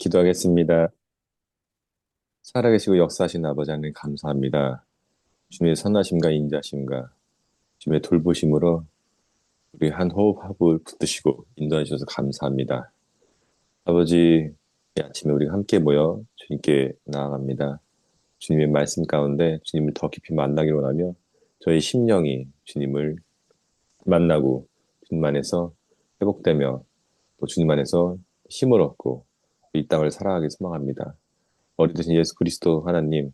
기도하겠습니다. 살아계시고 역사하신 아버지 하나님 감사합니다. 주님의 선하심과 인자심과 주님의 돌보심으로 우리 한 호흡 호흡을 붙드시고 인도해 주셔서 감사합니다. 아버지, 이 아침에 우리가 함께 모여 주님께 나아갑니다. 주님의 말씀 가운데 주님을 더 깊이 만나기를 원하며 저희 심령이 주님을 만나고 주님 안에서 회복되며 또 주님 안에서 힘을 얻고 이 땅을 살아가기 소망합니다. 어리 되신 예수 그리스도 하나님,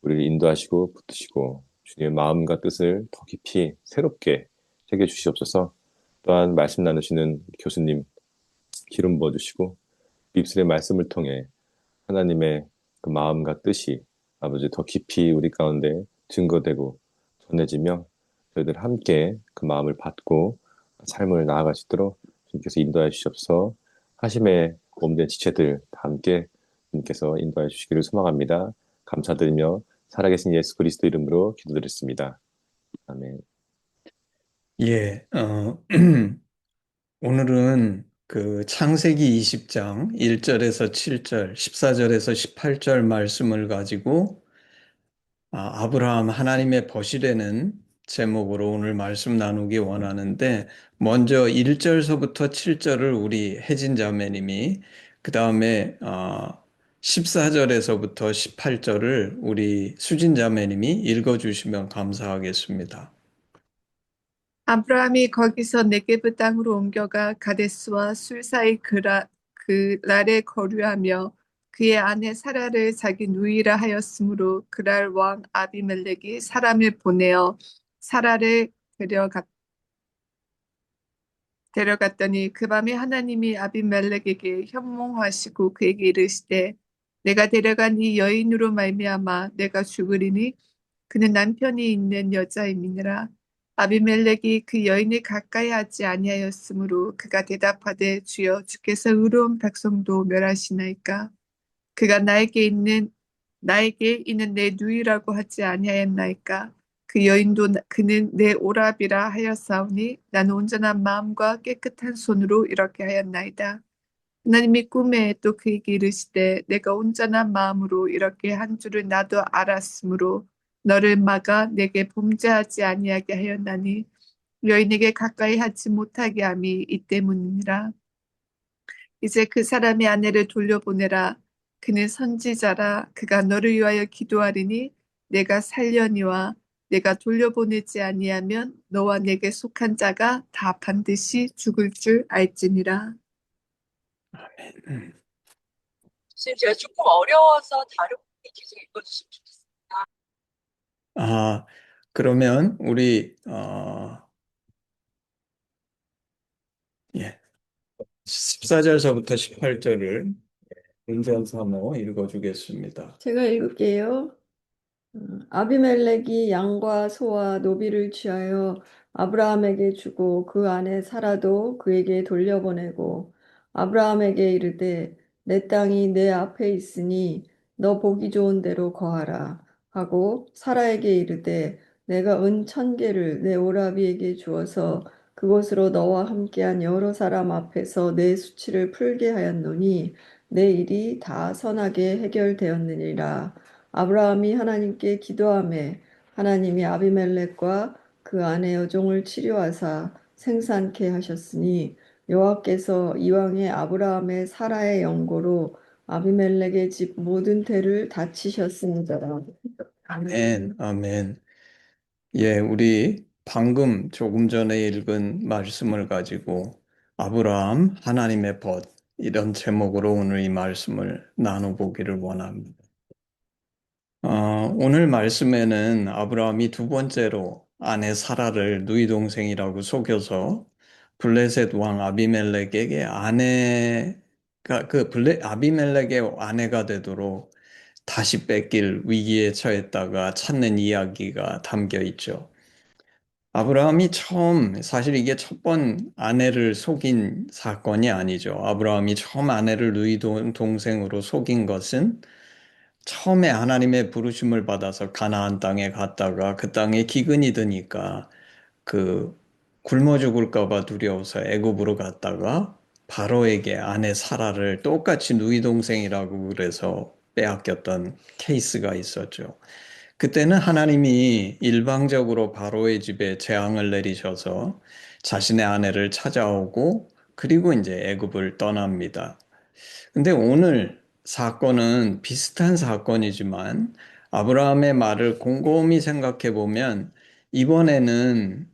우리를 인도하시고 붙드시고 주님의 마음과 뜻을 더 깊이 새롭게 새겨 주시옵소서. 또한 말씀 나누시는 교수님 기름 부어 주시고 입술의 말씀을 통해 하나님의 그 마음과 뜻이 아버지 더 깊이 우리 가운데 증거되고 전해지며 저희들 함께 그 마음을 받고 삶을 나아가시도록 주님께서 인도해 주시옵소서. 하심의 몸된 지체들 다 함께 주님께서 인도해 주시기를 소망합니다. 감사드리며 살아계신 예수 그리스도 이름으로 기도드렸습니다. 아멘. 예, 오늘은 그 창세기 20장 1절에서 7절, 14절에서 18절 말씀을 가지고 아브라함 하나님의 벗이라는 제목으로 오늘 말씀 나누기 원하는데, 먼저 1절서부터 7절을 우리 혜진 자매님이, 그 다음에 14절에서부터 18절을 우리 수진 자매님이 읽어주시면 감사하겠습니다. 아브라함이 거기서 네게브 땅으로 옮겨가 가데스와 술 사이 그랄에 거류하며 그의 아내 사라를 자기 누이라 하였으므로 그랄 왕 아비멜렉이 사람을 보내어 사라를 데려갔더니 그 밤에 하나님이 아비멜렉에게 현몽하시고 그에게 이르시되 내가 데려간 이 여인으로 말미암아 내가 죽으리니 그는 남편이 있는 여자임이니라. 아비멜렉이 그 여인을 가까이 하지 아니하였으므로 그가 대답하되 주여 주께서 의로운 백성도 멸하시나이까. 그가 나에게 이는 내 누이라고 하지 아니하였나이까. 그 여인도 그는 내 오랍이라 하였사오니 나는 온전한 마음과 깨끗한 손으로 이렇게 하였나이다. 하나님이 꿈에 또 그에게 이르시되 내가 온전한 마음으로 이렇게 한 줄을 나도 알았으므로 너를 막아 내게 범죄하지 아니하게 하였나니 여인에게 가까이 하지 못하게 함이 이 때문이니라. 이제 그 사람의 아내를 돌려보내라. 그는 선지자라. 그가 너를 위하여 기도하리니 내가 살려니와 내가 돌려보내지 아니하면 너와 내게 속한 자가 다 반드시 죽을 줄 알지니라. 선생님, 제가 조금 어려워서 다른 분이 계속 읽어주시면 좋겠습니다. 그러면 우리 14절서부터 18절을 은변사모 읽어주겠습니다. 제가 읽을게요. 아비멜렉이 양과 소와 노비를 취하여 아브라함에게 주고 그 아내 사라도 그에게 돌려보내고 아브라함에게 이르되 내 땅이 내 앞에 있으니 너 보기 좋은 대로 거하라 하고 사라에게 이르되 내가 은 1,000개를 내 오라비에게 주어서 그곳으로 너와 함께한 여러 사람 앞에서 내 수치를 풀게 하였노니 내 일이 다 선하게 해결되었느니라. 아브라함이 하나님께 기도하매 하나님이 아비멜렉과 그 아내 여종을 치료하사 생산케 하셨으니 여호와께서 이왕에 아브라함의 사라의 영고로 아비멜렉의 집 모든 ter를 다치셨습니다. 아멘, 아멘. 예, 우리 방금 조금 전에 읽은 말씀을 가지고 아브라함 하나님의 벗, 이런 제목으로 오늘 이 말씀을 나눠보기를 원합니다. 오늘 말씀에는 아브라함이 두 번째로 아내 사라를 누이 동생이라고 속여서 블레셋 왕 아비멜렉에게 아비멜렉의 아내가 되도록 다시 뺏길 위기에 처했다가 찾는 이야기가 담겨 있죠. 아브라함이 사실 이게 첫 번 아내를 속인 사건이 아니죠. 아브라함이 처음 아내를 누이 동생으로 속인 것은 처음에 하나님의 부르심을 받아서 가나안 땅에 갔다가 그 땅에 기근이 드니까 그 굶어 죽을까 봐 두려워서 애굽으로 갔다가 바로에게 아내 사라를 똑같이 누이 동생이라고 그래서 빼앗겼던 케이스가 있었죠. 그때는 하나님이 일방적으로 바로의 집에 재앙을 내리셔서 자신의 아내를 찾아오고 그리고 이제 애굽을 떠납니다. 근데 오늘 사건은 비슷한 사건이지만 아브라함의 말을 곰곰이 생각해 보면 이번에는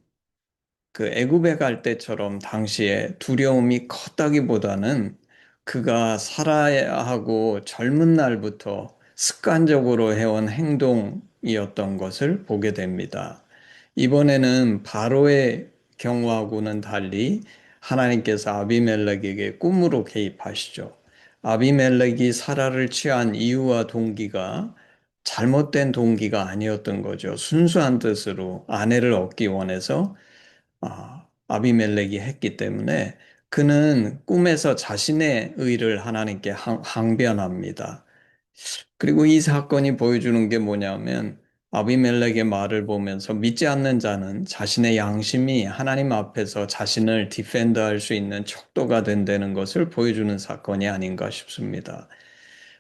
그 애굽에 갈 때처럼 당시에 두려움이 컸다기보다는 그가 살아야 하고 젊은 날부터 습관적으로 해온 행동이었던 것을 보게 됩니다. 이번에는 바로의 경우하고는 달리 하나님께서 아비멜렉에게 꿈으로 개입하시죠. 아비멜렉이 사라를 취한 이유와 동기가 잘못된 동기가 아니었던 거죠. 순수한 뜻으로 아내를 얻기 원해서 아비멜렉이 했기 때문에 그는 꿈에서 자신의 의를 하나님께 항변합니다. 그리고 이 사건이 보여주는 게 뭐냐면 아비멜렉의 말을 보면서 믿지 않는 자는 자신의 양심이 하나님 앞에서 자신을 디펜드할 수 있는 척도가 된다는 것을 보여주는 사건이 아닌가 싶습니다.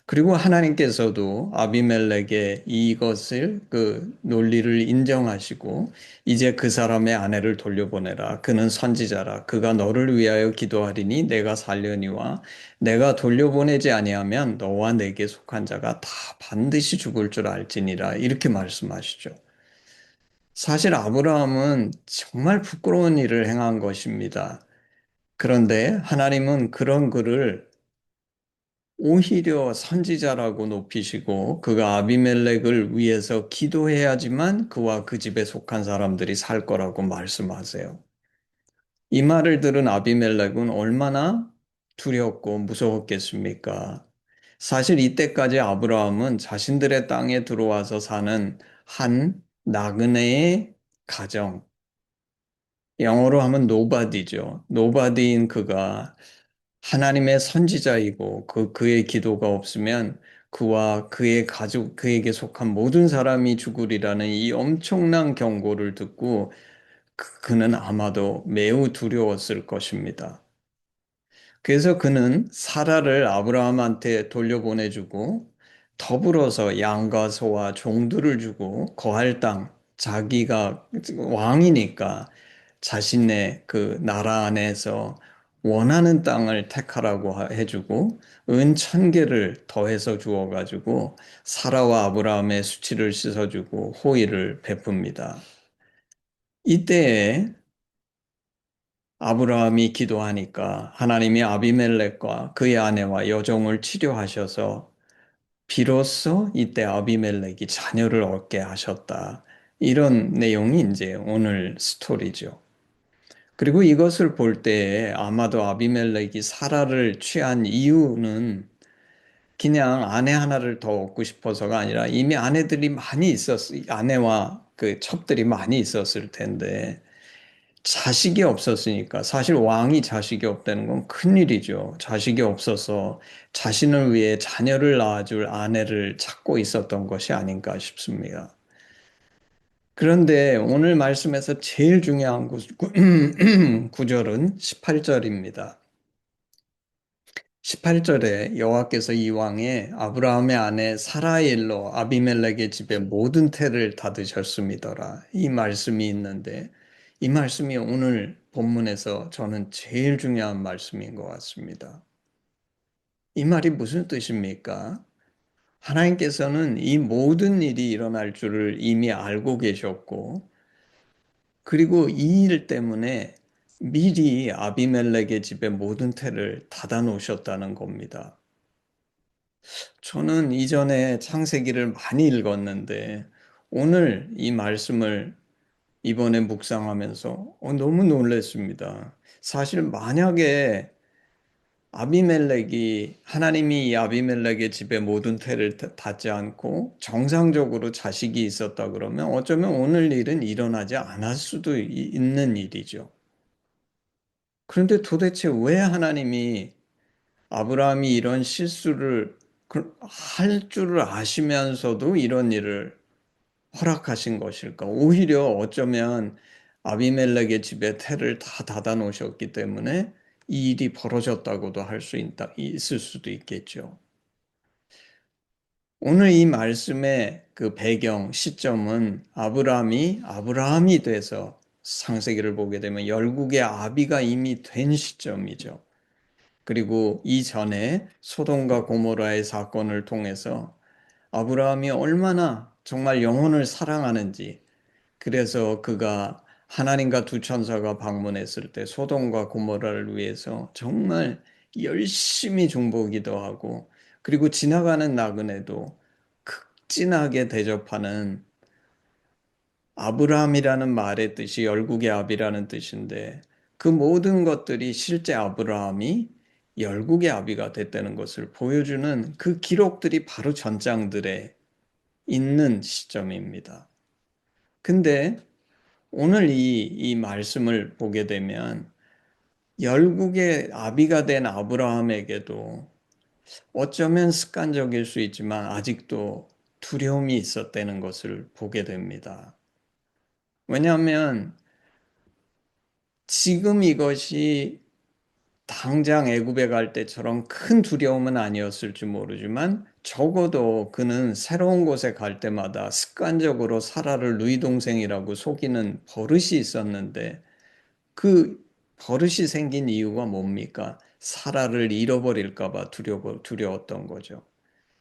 그리고 하나님께서도 아비멜렉의 이것을 그 논리를 인정하시고 이제 그 사람의 아내를 돌려보내라. 그는 선지자라. 그가 너를 위하여 기도하리니 내가 살려니와 내가 돌려보내지 아니하면 너와 내게 속한 자가 다 반드시 죽을 줄 알지니라. 이렇게 말씀하시죠. 사실 아브라함은 정말 부끄러운 일을 행한 것입니다. 그런데 하나님은 그런 그를 오히려 선지자라고 높이시고 그가 아비멜렉을 위해서 기도해야지만 그와 그 집에 속한 사람들이 살 거라고 말씀하세요. 이 말을 들은 아비멜렉은 얼마나 두렵고 무서웠겠습니까? 사실 이때까지 아브라함은 자신들의 땅에 들어와서 사는 한 나그네의 가정, 영어로 하면 노바디죠. 노바디인 그가 하나님의 선지자이고 그의 기도가 없으면 그와 그의 가족, 그에게 속한 모든 사람이 죽으리라는 이 엄청난 경고를 듣고 그는 아마도 매우 두려웠을 것입니다. 그래서 그는 사라를 아브라함한테 돌려보내주고 더불어서 양과 소와 종들을 주고 거할 땅, 자기가 왕이니까 자신의 그 나라 안에서 원하는 땅을 택하라고 해주고 은 1,000개를 더해서 주어가지고 사라와 아브라함의 수치를 씻어주고 호의를 베풉니다. 이때에 아브라함이 기도하니까 하나님이 아비멜렉과 그의 아내와 여종을 치료하셔서 비로소 이때 아비멜렉이 자녀를 얻게 하셨다. 이런 내용이 이제 오늘 스토리죠. 그리고 이것을 볼 때에 아마도 아비멜렉이 사라를 취한 이유는 그냥 아내 하나를 더 얻고 싶어서가 아니라 이미 아내와 그 첩들이 많이 있었을 텐데 자식이 없었으니까 사실 왕이 자식이 없다는 건 큰일이죠. 자식이 없어서 자신을 위해 자녀를 낳아줄 아내를 찾고 있었던 것이 아닌가 싶습니다. 그런데 오늘 말씀에서 제일 중요한 구절은 18절입니다. 18절에 여호와께서 이왕에 아브라함의 아내 사라의 일로 아비멜렉의 집에 모든 태를 닫으셨음이더라. 이 말씀이 있는데 이 말씀이 오늘 본문에서 저는 제일 중요한 말씀인 것 같습니다. 이 말이 무슨 뜻입니까? 하나님께서는 이 모든 일이 일어날 줄을 이미 알고 계셨고 그리고 이 일 때문에 미리 아비멜렉의 집에 모든 태를 닫아 놓으셨다는 겁니다. 저는 이전에 창세기를 많이 읽었는데 오늘 이 말씀을 이번에 묵상하면서 너무 놀랐습니다. 사실 만약에 하나님이 이 아비멜렉의 집에 모든 태를 닫지 않고 정상적으로 자식이 있었다 그러면 어쩌면 오늘 일은 일어나지 않을 수도 있는 일이죠. 그런데 도대체 왜 하나님이 아브라함이 이런 실수를 할 줄을 아시면서도 이런 일을 허락하신 것일까? 오히려 어쩌면 아비멜렉의 집에 태를 다 닫아 놓으셨기 때문에 이 일이 벌어졌다고도 있을 수도 있겠죠. 오늘 이 말씀의 그 배경 시점은 아브라함이 돼서 창세기를 보게 되면 열국의 아비가 이미 된 시점이죠. 그리고 이전에 소돔과 고모라의 사건을 통해서 아브라함이 얼마나 정말 영혼을 사랑하는지, 그래서 그가 하나님과 두 천사가 방문했을 때 소돔과 고모라를 위해서 정말 열심히 중보기도 하고, 그리고 지나가는 나그네도 극진하게 대접하는, 아브라함이라는 말의 뜻이 열국의 아비라는 뜻인데, 그 모든 것들이 실제 아브라함이 열국의 아비가 됐다는 것을 보여주는 그 기록들이 바로 전장들에 있는 시점입니다. 근데 오늘 이 말씀을 보게 되면 열국의 아비가 된 아브라함에게도 어쩌면 습관적일 수 있지만 아직도 두려움이 있었다는 것을 보게 됩니다. 왜냐하면 지금 이것이 당장 애굽에 갈 때처럼 큰 두려움은 아니었을지 모르지만 적어도 그는 새로운 곳에 갈 때마다 습관적으로 사라를 누이 동생이라고 속이는 버릇이 있었는데, 그 버릇이 생긴 이유가 뭡니까? 사라를 잃어버릴까 봐 두려웠던 거죠.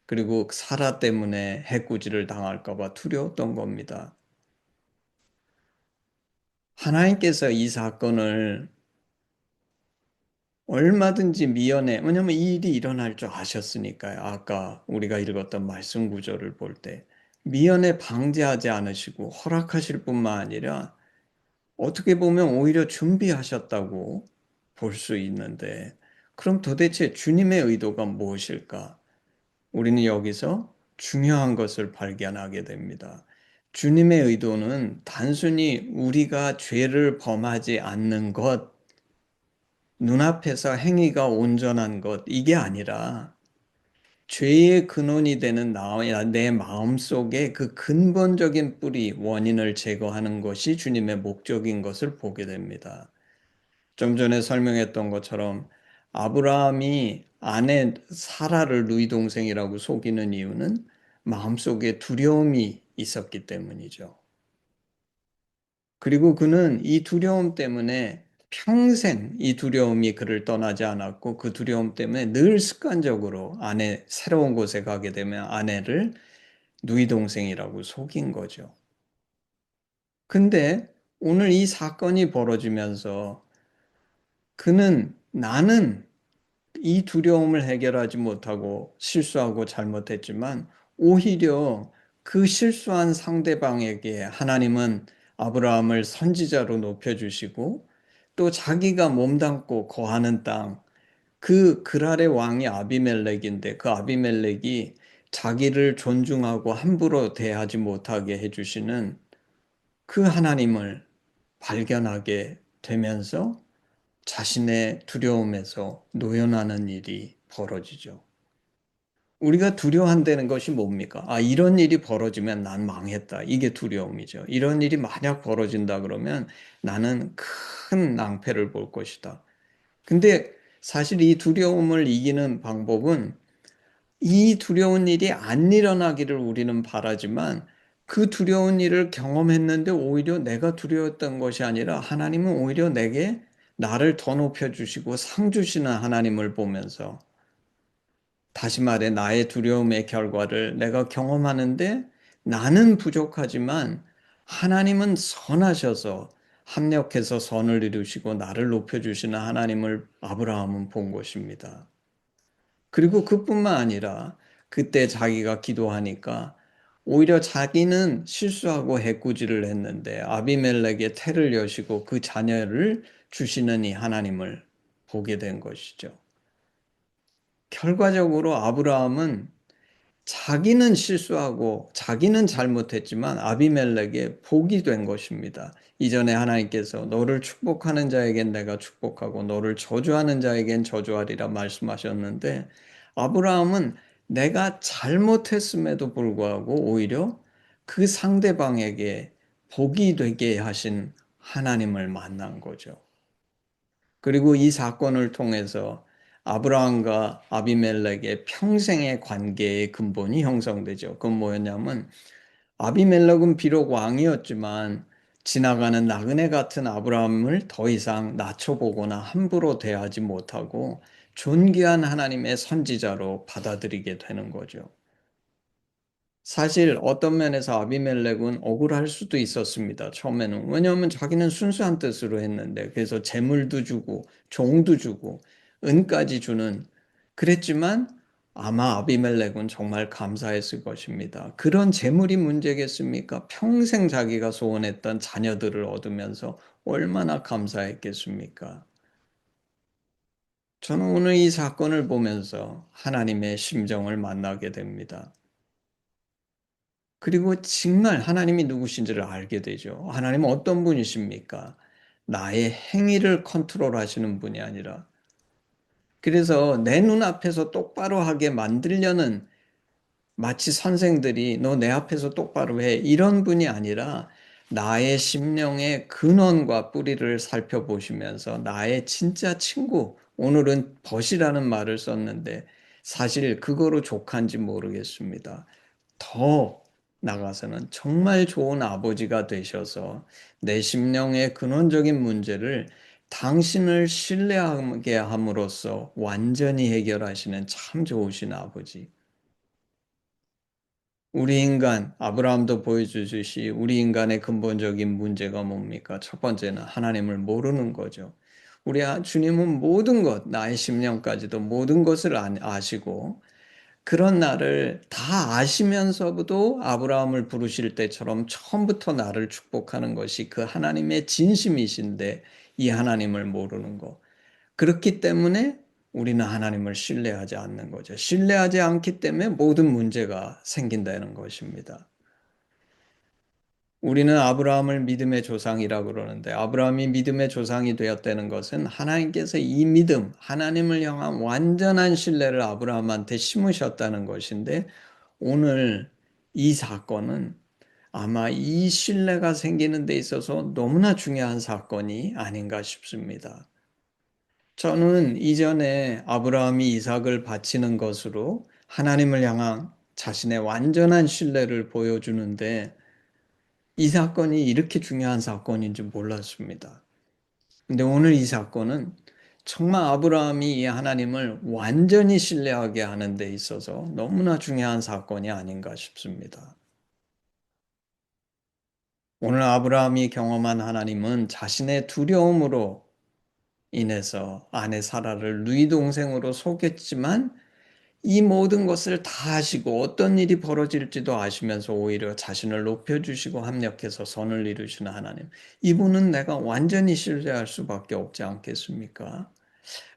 그리고 사라 때문에 해코지를 당할까 봐 두려웠던 겁니다. 하나님께서 이 사건을 얼마든지 미연에, 왜냐하면 이 일이 일어날 줄 아셨으니까요. 아까 우리가 읽었던 말씀 구절을 볼 때 미연에 방지하지 않으시고 허락하실 뿐만 아니라 어떻게 보면 오히려 준비하셨다고 볼 수 있는데, 그럼 도대체 주님의 의도가 무엇일까? 우리는 여기서 중요한 것을 발견하게 됩니다. 주님의 의도는 단순히 우리가 죄를 범하지 않는 것, 눈앞에서 행위가 온전한 것, 이게 아니라 죄의 근원이 되는 내 마음속에 그 근본적인 뿌리, 원인을 제거하는 것이 주님의 목적인 것을 보게 됩니다. 좀 전에 설명했던 것처럼 아브라함이 아내 사라를 누이 동생이라고 속이는 이유는 마음속에 두려움이 있었기 때문이죠. 그리고 그는 이 두려움 때문에 평생 이 두려움이 그를 떠나지 않았고, 그 두려움 때문에 늘 습관적으로 새로운 곳에 가게 되면 아내를 누이 동생이라고 속인 거죠. 근데 오늘 이 사건이 벌어지면서 나는 이 두려움을 해결하지 못하고 실수하고 잘못했지만, 오히려 그 실수한 상대방에게 하나님은 아브라함을 선지자로 높여주시고, 또 자기가 몸담고 거하는 땅, 그 그랄의 왕이 아비멜렉인데, 그 아비멜렉이 자기를 존중하고 함부로 대하지 못하게 해주시는 그 하나님을 발견하게 되면서 자신의 두려움에서 노연하는 일이 벌어지죠. 우리가 두려워한다는 것이 뭡니까? 이런 일이 벌어지면 난 망했다. 이게 두려움이죠. 이런 일이 만약 벌어진다 그러면 나는 큰 낭패를 볼 것이다. 근데 사실 이 두려움을 이기는 방법은, 이 두려운 일이 안 일어나기를 우리는 바라지만, 그 두려운 일을 경험했는데 오히려 내가 두려웠던 것이 아니라 하나님은 오히려 내게 나를 더 높여주시고 상 주시는 하나님을 보면서, 다시 말해 나의 두려움의 결과를 내가 경험하는데 나는 부족하지만 하나님은 선하셔서 합력해서 선을 이루시고 나를 높여주시는 하나님을 아브라함은 본 것입니다. 그리고 그뿐만 아니라 그때 자기가 기도하니까 오히려 자기는 실수하고 해코지를 했는데 아비멜렉의 태를 여시고 그 자녀를 주시는 이 하나님을 보게 된 것이죠. 결과적으로 아브라함은 자기는 실수하고 자기는 잘못했지만 아비멜렉의 복이 된 것입니다. 이전에 하나님께서 너를 축복하는 자에겐 내가 축복하고 너를 저주하는 자에겐 저주하리라 말씀하셨는데, 아브라함은 내가 잘못했음에도 불구하고 오히려 그 상대방에게 복이 되게 하신 하나님을 만난 거죠. 그리고 이 사건을 통해서 아브라함과 아비멜렉의 평생의 관계의 근본이 형성되죠. 그건 뭐였냐면 아비멜렉은 비록 왕이었지만 지나가는 나그네 같은 아브라함을 더 이상 낮춰보거나 함부로 대하지 못하고 존귀한 하나님의 선지자로 받아들이게 되는 거죠. 사실 어떤 면에서 아비멜렉은 억울할 수도 있었습니다. 처음에는. 왜냐하면 자기는 순수한 뜻으로 했는데 그래서 재물도 주고 종도 주고 은까지 주는 그랬지만 아마 아비멜렉은 정말 감사했을 것입니다. 그런 재물이 문제겠습니까? 평생 자기가 소원했던 자녀들을 얻으면서 얼마나 감사했겠습니까? 저는 오늘 이 사건을 보면서 하나님의 심정을 만나게 됩니다. 그리고 정말 하나님이 누구신지를 알게 되죠. 하나님은 어떤 분이십니까? 나의 행위를 컨트롤하시는 분이 아니라 그래서 내 눈앞에서 똑바로 하게 만들려는 마치 선생들이 너 내 앞에서 똑바로 해 이런 분이 아니라 나의 심령의 근원과 뿌리를 살펴보시면서 나의 진짜 친구 오늘은 벗이라는 말을 썼는데 사실 그거로 족한지 모르겠습니다. 더 나가서는 정말 좋은 아버지가 되셔서 내 심령의 근원적인 문제를 당신을 신뢰하게 함으로써 완전히 해결하시는 참 좋으신 아버지. 우리 인간, 아브라함도 보여주듯이 우리 인간의 근본적인 문제가 뭡니까? 첫 번째는 하나님을 모르는 거죠. 우리 주님은 모든 것, 나의 심령까지도 모든 것을 아시고 그런 나를 다 아시면서도 아브라함을 부르실 때처럼 처음부터 나를 축복하는 것이 그 하나님의 진심이신데 이 하나님을 모르는 것. 그렇기 때문에 우리는 하나님을 신뢰하지 않는 거죠. 신뢰하지 않기 때문에 모든 문제가 생긴다는 것입니다. 우리는 아브라함을 믿음의 조상이라고 그러는데 아브라함이 믿음의 조상이 되었다는 것은 하나님께서 이 믿음, 하나님을 향한 완전한 신뢰를 아브라함한테 심으셨다는 것인데 오늘 이 사건은 아마 이 신뢰가 생기는 데 있어서 너무나 중요한 사건이 아닌가 싶습니다. 저는 이전에 아브라함이 이삭을 바치는 것으로 하나님을 향한 자신의 완전한 신뢰를 보여주는데 이 사건이 이렇게 중요한 사건인 줄 몰랐습니다. 근데 오늘 이 사건은 정말 아브라함이 이 하나님을 완전히 신뢰하게 하는 데 있어서 너무나 중요한 사건이 아닌가 싶습니다. 오늘 아브라함이 경험한 하나님은 자신의 두려움으로 인해서 아내 사라를 누이 동생으로 속였지만 이 모든 것을 다 아시고 어떤 일이 벌어질지도 아시면서 오히려 자신을 높여주시고 합력해서 선을 이루시는 하나님. 이분은 내가 완전히 신뢰할 수밖에 없지 않겠습니까?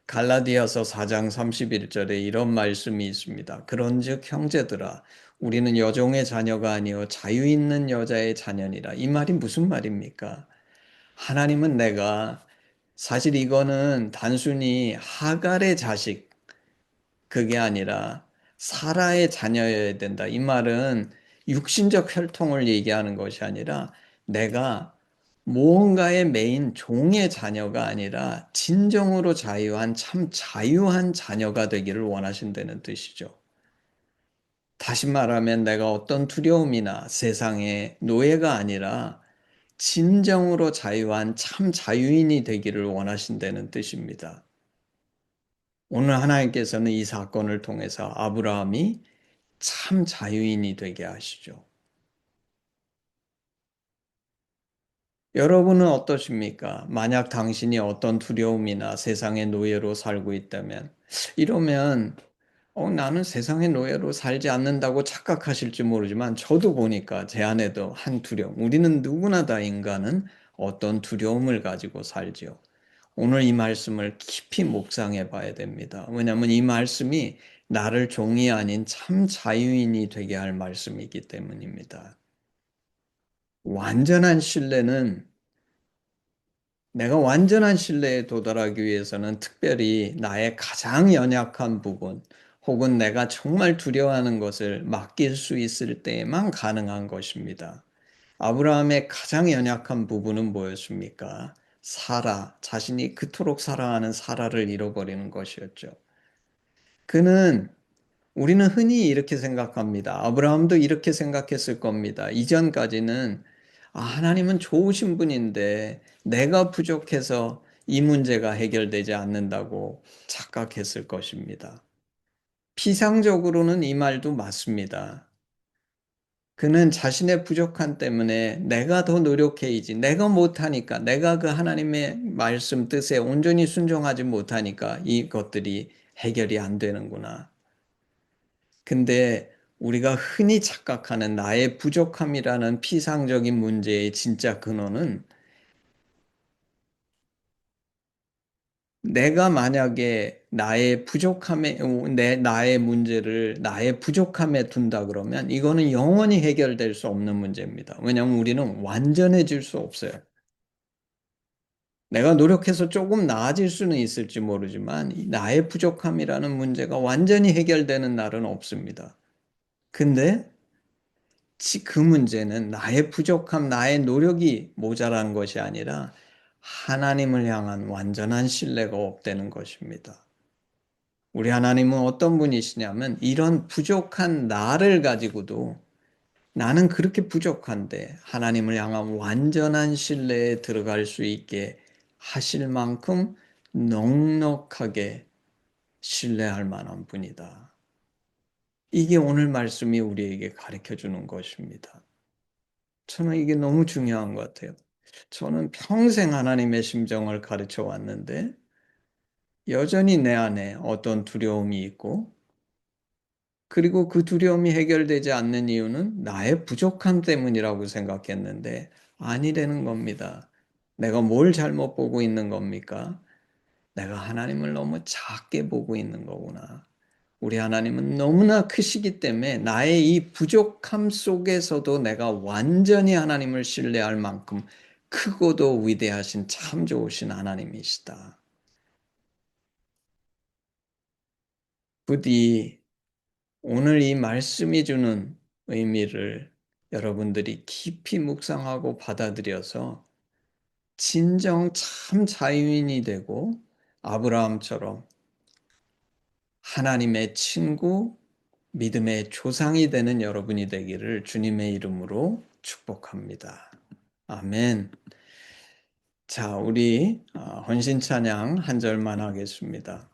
갈라디아서 4장 31절에 이런 말씀이 있습니다. 그런즉 형제들아 우리는 여종의 자녀가 아니요 자유 있는 여자의 자녀니라. 이 말이 무슨 말입니까? 하나님은 내가 사실 이거는 단순히 하갈의 자식 그게 아니라 사라의 자녀여야 된다. 이 말은 육신적 혈통을 얘기하는 것이 아니라 내가 무언가의 메인 종의 자녀가 아니라 진정으로 자유한 참 자유한 자녀가 되기를 원하신다는 뜻이죠. 다시 말하면 내가 어떤 두려움이나 세상의 노예가 아니라 진정으로 자유한 참 자유인이 되기를 원하신다는 뜻입니다. 오늘 하나님께서는 이 사건을 통해서 아브라함이 참 자유인이 되게 하시죠. 여러분은 어떠십니까? 만약 당신이 어떤 두려움이나 세상의 노예로 살고 있다면, 이러면, 나는 세상의 노예로 살지 않는다고 착각하실지 모르지만, 저도 보니까 제 안에도 한 두려움, 우리는 누구나 다 인간은 어떤 두려움을 가지고 살지요. 오늘 이 말씀을 깊이 묵상해 봐야 됩니다. 왜냐하면 이 말씀이 나를 종이 아닌 참 자유인이 되게 할 말씀이기 때문입니다. 완전한 신뢰는 내가 완전한 신뢰에 도달하기 위해서는 특별히 나의 가장 연약한 부분 혹은 내가 정말 두려워하는 것을 맡길 수 있을 때에만 가능한 것입니다. 아브라함의 가장 연약한 부분은 뭐였습니까? 사라, 자신이 그토록 사랑하는 사라를 잃어버리는 것이었죠. 그는 우리는 흔히 이렇게 생각합니다. 아브라함도 이렇게 생각했을 겁니다. 이전까지는 하나님은 좋으신 분인데 내가 부족해서 이 문제가 해결되지 않는다고 착각했을 것입니다. 피상적으로는 이 말도 맞습니다. 그는 자신의 부족함 때문에 내가 더 노력해야지, 내가 못하니까, 내가 그 하나님의 말씀 뜻에 온전히 순종하지 못하니까 이것들이 해결이 안 되는구나. 근데 우리가 흔히 착각하는 나의 부족함이라는 피상적인 문제의 진짜 근원은 내가 만약에 나의 문제를 나의 부족함에 둔다 그러면 이거는 영원히 해결될 수 없는 문제입니다. 왜냐하면 우리는 완전해질 수 없어요. 내가 노력해서 조금 나아질 수는 있을지 모르지만 나의 부족함이라는 문제가 완전히 해결되는 날은 없습니다. 근데 그 문제는 나의 부족함, 나의 노력이 모자란 것이 아니라 하나님을 향한 완전한 신뢰가 없다는 것입니다. 우리 하나님은 어떤 분이시냐면 이런 부족한 나를 가지고도 나는 그렇게 부족한데 하나님을 향한 완전한 신뢰에 들어갈 수 있게 하실 만큼 넉넉하게 신뢰할 만한 분이다. 이게 오늘 말씀이 우리에게 가르쳐 주는 것입니다. 저는 이게 너무 중요한 것 같아요. 저는 평생 하나님의 심정을 가르쳐 왔는데 여전히 내 안에 어떤 두려움이 있고 그리고 그 두려움이 해결되지 않는 이유는 나의 부족함 때문이라고 생각했는데 아니라는 겁니다. 내가 뭘 잘못 보고 있는 겁니까? 내가 하나님을 너무 작게 보고 있는 거구나. 우리 하나님은 너무나 크시기 때문에 나의 이 부족함 속에서도 내가 완전히 하나님을 신뢰할 만큼 크고도 위대하신 참 좋으신 하나님이시다. 부디 오늘 이 말씀이 주는 의미를 여러분들이 깊이 묵상하고 받아들여서 진정 참 자유인이 되고 아브라함처럼 하나님의 친구, 믿음의 조상이 되는 여러분이 되기를 주님의 이름으로 축복합니다. 아멘. 자, 우리 헌신 찬양 한 절만 하겠습니다.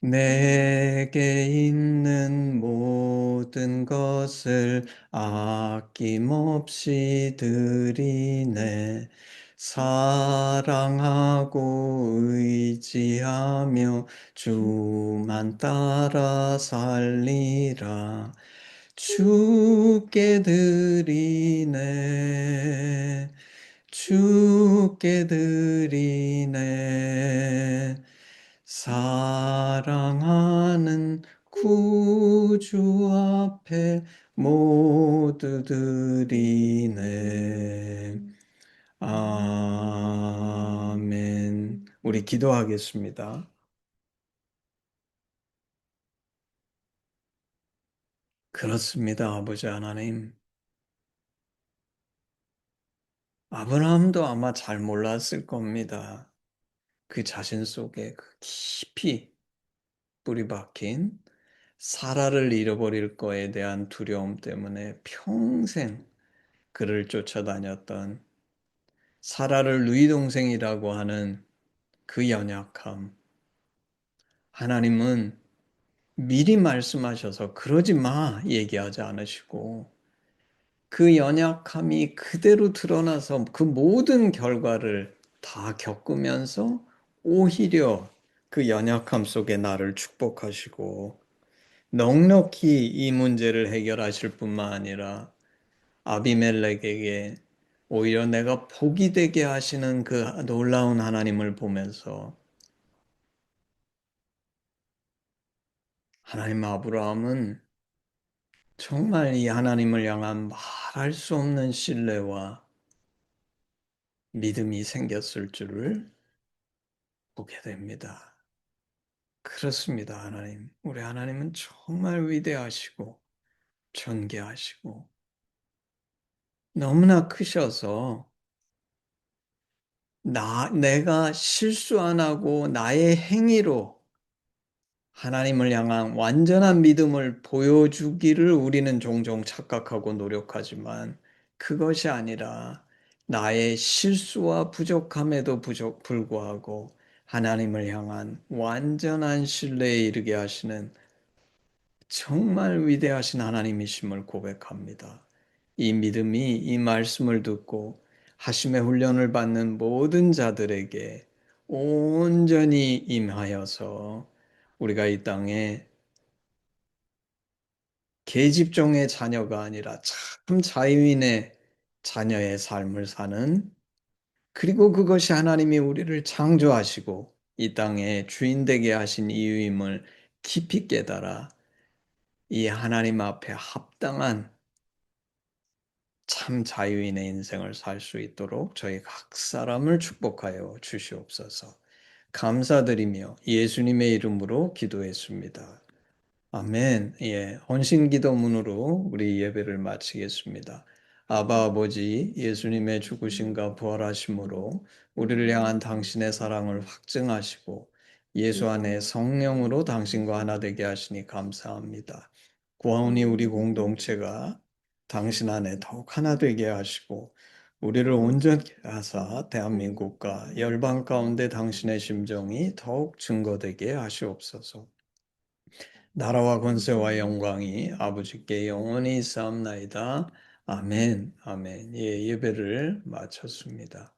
내게 있는 모든 것을 아낌없이 드리네. 사랑하고 의지하며 주만 따라 살리라. 주께 드리네. 주께 드리네. 사랑하는 구주 앞에 모두 드리네. 아멘. 우리 기도하겠습니다. 그렇습니다, 아버지 하나님. 아브라함도 아마 잘 몰랐을 겁니다. 그 자신 속에 그 깊이 뿌리 박힌 사라를 잃어버릴 거에 대한 두려움 때문에 평생 그를 쫓아다녔던 사라를 누이 동생이라고 하는 그 연약함. 하나님은 미리 말씀하셔서 그러지 마 얘기하지 않으시고 그 연약함이 그대로 드러나서 그 모든 결과를 다 겪으면서 오히려 그 연약함 속에 나를 축복하시고 넉넉히 이 문제를 해결하실 뿐만 아니라 아비멜렉에게 오히려 내가 복이 되게 하시는 그 놀라운 하나님을 보면서 하나님 아브라함은 정말 이 하나님을 향한 말할 수 없는 신뢰와 믿음이 생겼을 줄을 보게 됩니다. 그렇습니다, 하나님. 우리 하나님은 정말 위대하시고 존귀하시고 너무나 크셔서 내가 실수 안 하고 나의 행위로 하나님을 향한 완전한 믿음을 보여주기를 우리는 종종 착각하고 노력하지만 그것이 아니라 나의 실수와 부족함에도 불구하고 하나님을 향한 완전한 신뢰에 이르게 하시는 정말 위대하신 하나님이심을 고백합니다. 이 믿음이 이 말씀을 듣고 하심의 훈련을 받는 모든 자들에게 온전히 임하여서 우리가 이 땅에 계집종의 자녀가 아니라 참 자유인의 자녀의 삶을 사는, 그리고 그것이 하나님이 우리를 창조하시고 이 땅에 주인 되게 하신 이유임을 깊이 깨달아 이 하나님 앞에 합당한 참 자유인의 인생을 살 수 있도록 저희 각 사람을 축복하여 주시옵소서. 감사드리며 예수님의 이름으로 기도했습니다. 아멘. 예, 헌신 기도문으로 우리 예배를 마치겠습니다. 아바 아버지, 예수님의 죽으심과 부활하심으로 우리를 향한 당신의 사랑을 확증하시고 예수 안에 성령으로 당신과 하나 되게 하시니 감사합니다. 구하오니 우리 공동체가 당신 안에 더욱 하나 되게 하시고 우리를 온전히 하사 대한민국과 열방 가운데 당신의 심정이 더욱 증거되게 하시옵소서. 나라와 권세와 영광이 아버지께 영원히 있사옵나이다. 아멘. 아멘. 예, 예배를 마쳤습니다.